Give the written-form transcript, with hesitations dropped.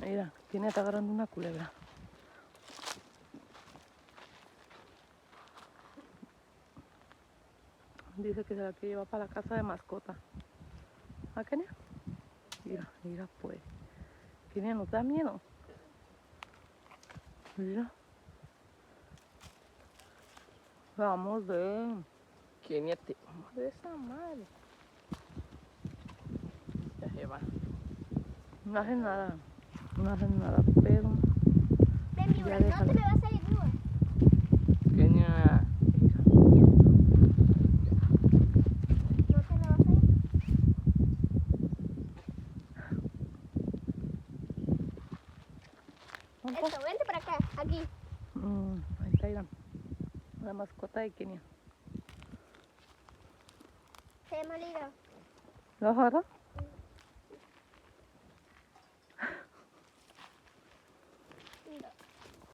Mira, Kenia está agarrando una culebra. Dice que se la quiere llevar para la casa de mascota. ¿Ah, Kenia? Mira, mira pues. Kenia, ¿no te da miedo? Mira. Vamos, ven. Kenia, te vamos de esa madre. Ya se va. No hace nada. No hace nada, pero... Ven, Miura, no te me vas a ir, Miura. Kenia... No te me vas a ir. Esto, vente para acá, aquí. Ahí está, mira. La mascota de Kenia. Se llama Liga. ¿Lo agarra?